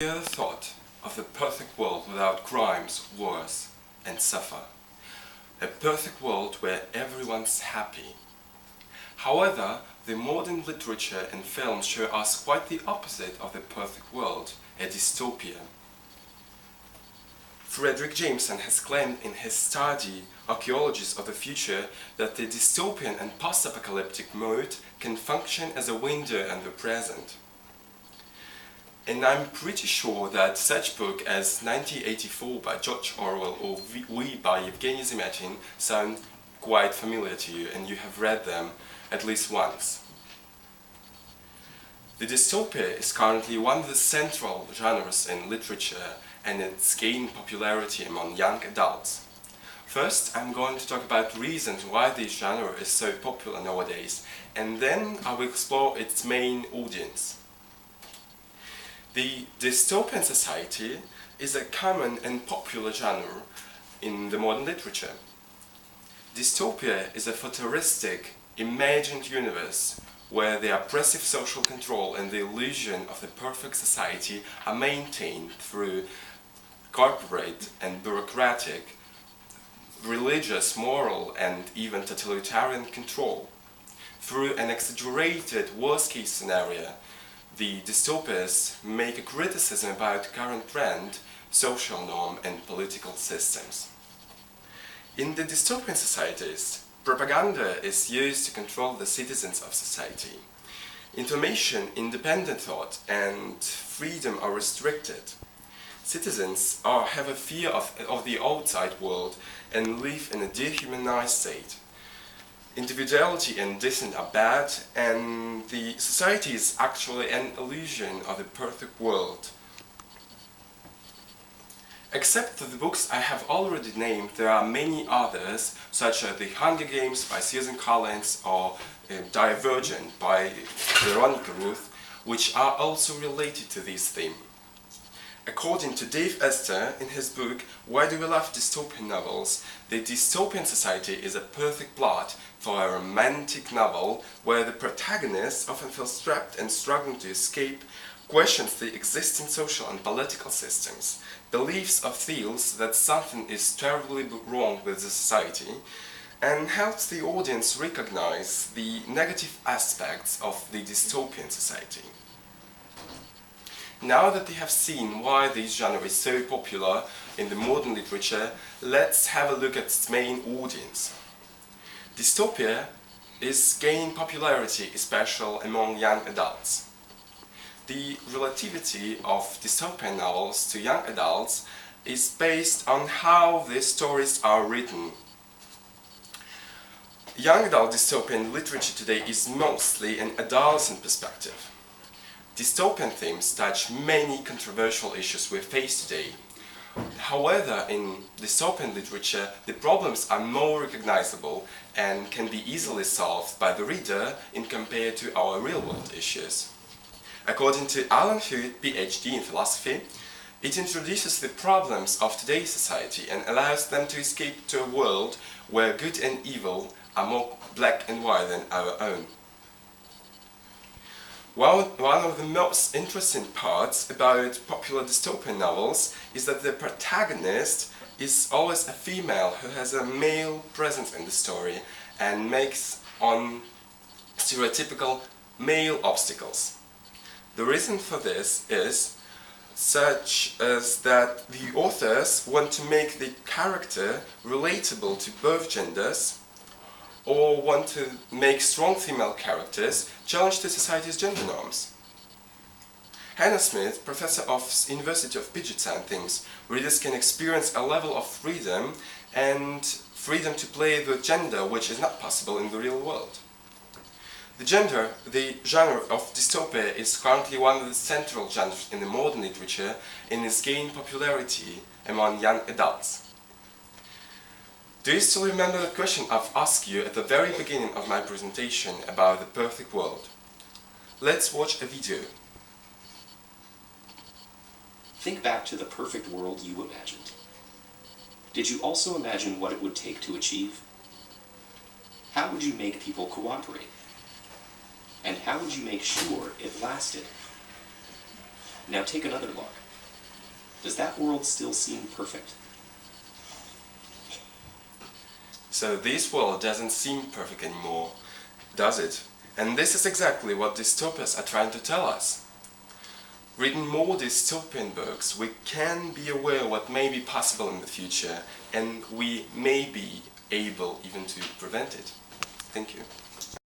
The thought of the perfect world without crimes, wars, and suffer. A perfect world where everyone's happy. However, the modern literature and films show us quite the opposite of the perfect world, a dystopia. Frederick Jameson has claimed in his study Archaeologies of the Future that the dystopian and post-apocalyptic mode can function as a window in the present. And I'm pretty sure that such books as 1984 by George Orwell or We by Evgeny Zemyatin sound quite familiar to you, and you have read them at least once. The dystopia is currently one of the central genres in literature, and it's gained popularity among young adults. First, I'm going to talk about reasons why this genre is so popular nowadays, and then I will explore its main audience. The dystopian society is a common and popular genre in the modern literature. Dystopia is a futuristic, imagined universe where the oppressive social control and the illusion of the perfect society are maintained through corporate and bureaucratic, religious, moral, and even totalitarian control. Through an exaggerated worst-case scenario, the dystopias make a criticism about current trend, social norm, and political systems. In the dystopian societies, propaganda is used to control the citizens of society. Information, independent thought, and freedom are restricted. Citizens have a fear of the outside world and live in a dehumanized state. Individuality and dissent are bad, and the society is actually an illusion of the perfect world. Except for the books I have already named, there are many others, such as The Hunger Games by Susan Collins or Divergent by Veronica Ruth, which are also related to this theme. According to Dave Esther, in his book Why Do We Love Dystopian Novels, the dystopian society is a perfect plot for a romantic novel where the protagonist often feels trapped and struggling to escape, questions the existing social and political systems, believes or feels that something is terribly wrong with the society, and helps the audience recognize the negative aspects of the dystopian society. Now that we have seen why this genre is so popular in the modern literature, let's have a look at its main audience. Dystopia is gaining popularity, especially among young adults. The relativity of dystopian novels to young adults is based on how the stories are written. Young adult dystopian literature today is mostly an adolescent perspective. Dystopian themes touch many controversial issues we face today. However, in dystopian literature, the problems are more recognizable and can be easily solved by the reader in compared to our real-world issues. According to Alan Hood, PhD in philosophy, it introduces the problems of today's society and allows them to escape to a world where good and evil are more black and white than our own. One of the most interesting parts about popular dystopian novels is that the protagonist is always a female who has a male presence in the story and makes on stereotypical male obstacles. The reason for this is such as that the authors want to make the character relatable to both genders, or want to make strong female characters challenge the society's gender norms. Hannah Smith, professor of University of Puget Sound, thinks readers can experience a level of freedom and freedom to play the gender which is not possible in the real world. The genre of dystopia is currently one of the central genres in the modern literature and is gaining popularity among young adults. Do you still remember the question I've asked you at the very beginning of my presentation about the perfect world? Let's watch a video. Think back to the perfect world you imagined. Did you also imagine what it would take to achieve? How would you make people cooperate? And how would you make sure it lasted? Now take another look. Does that world still seem perfect? So this world doesn't seem perfect anymore, does it? And this is exactly what dystopias are trying to tell us. Reading more dystopian books, we can be aware what may be possible in the future, and we may be able even to prevent it. Thank you.